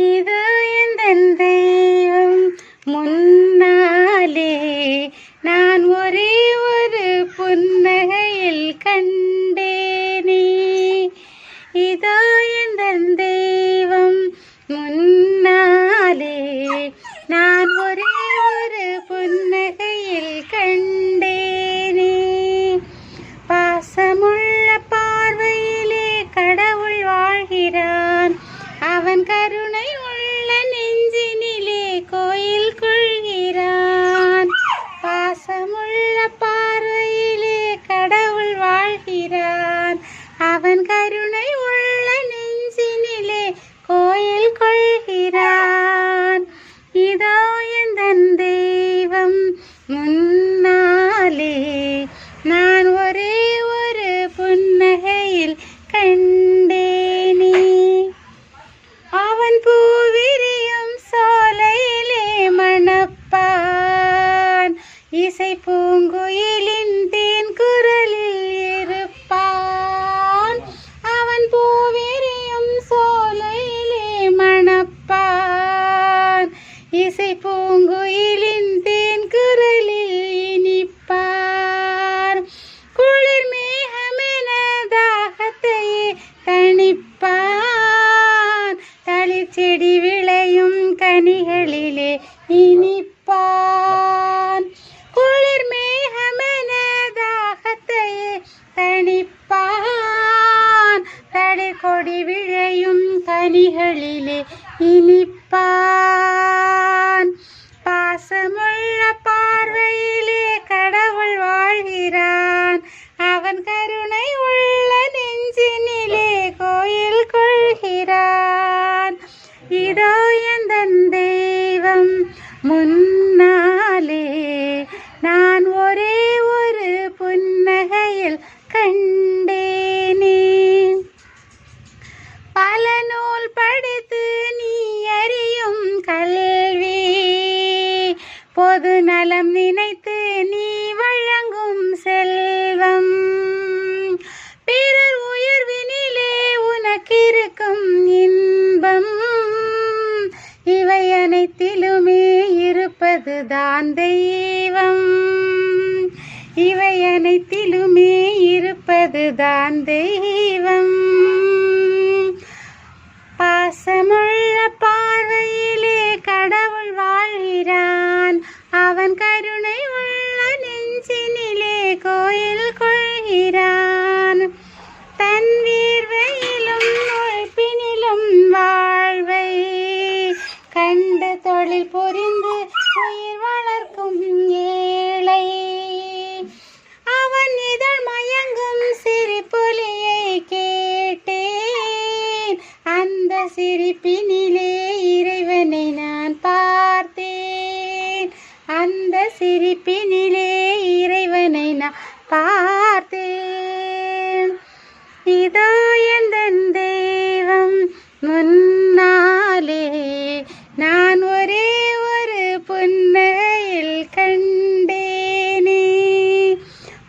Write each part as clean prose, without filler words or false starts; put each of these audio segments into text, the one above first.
இது எந்தன் தெய்வம் முன்னாலே நான் ஒரே ஒரு புன்னகையில் கண்டேனே. இதோ எந்தன் தெய்வம் முன்னாலே நான் ஒரே ஒரு புன்னகையில் கண்டேனே. பாசமுள்ள பார்வையிலே கடவுள் வாழ்கிறான், அவன் கருணை உள்ள நெஞ்சினிலே கோயில் கொள்கிறான். பாசமுள்ள பார்வையிலே கடவுள் வாழ்கிறான், அவன் கருணை உள்ள நெஞ்சினிலே கோயில் கொள்கிறான். இதோ எந்தன் தெய்வம் முன்னாலே நான் ஒரே ஒரு புன்னகையில் கண்டேனே. அவன் பூவிரியும் சோலையிலே மணப்பான், இசை பூங்குயிலின் தேன் குரலில் இருப்பான். அவன் பூவிரியும் சோலையிலே மணப்பான், இசை பூங்குயிலின் தேன் குரலில் இனிப்பார். குளிர் மேகமென தாகத்தையே தணிப்பான், தளிர்ச்செடி விளையும் கனிகளிலே இனிப்பான். குளிர் மேகமென தாகத்தையே தணிப்பான், தளிர்கொடி விளையும் கனிகளிலே இனிப்பான். பாசமுள்ள பார்வையிலே கடவுள் வாழ்கிறான், அவன் கருணை உள்ள நெஞ்சினிலே கோயில் கொள்கிறான். இதோ எந்தன் தெய்வம் முன்னாலே நான் ஒரே ஒரு புன்னகையில் கண்டேனே. பல நூல் படித்து நீ அறியும் கல்வி, பொது நலம் நினைத்து நீ வழங்கும் செல்வம், பிறர் உயர்வினிலே உனக்கிருக்கும் இன்பம், இவை அனைத்திலுமே இருப்பதுதான் தெய்வம், இவை அனைத்திலுமே இருப்பதுதான் தெய்வம். பாசமுள்ள பார்வையிலே கடவுள் வாழ்கிறான், அவன் கருணை உள்ள நெஞ்சினிலே கோயில் கொள்கிறான். தன் வீர்வையிலும் உழைப்பினிலும் வாழ்வை கண்டு தொழில் புரிந்து உயிர் வளர்க்கும் ஏழை, அவன் இதழ் மயங்கும் சிரிப்பொலியை கேட்டேன், அந்த சிரிப்பினிலே இறைவனை நான் பார்த்தேன், அந்த சிரிப்பினிலே இறைவனை நான் பார்த்தேன். இதோ எந்தன் தெய்வம் முன்னாலே நான் ஒரே ஒரு புன்னகையில் கண்டேனே.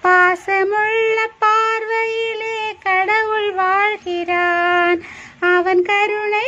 பாசமுள்ள பார்வையிலே கடவுள் வாழ்கிறான், அவன் கருணை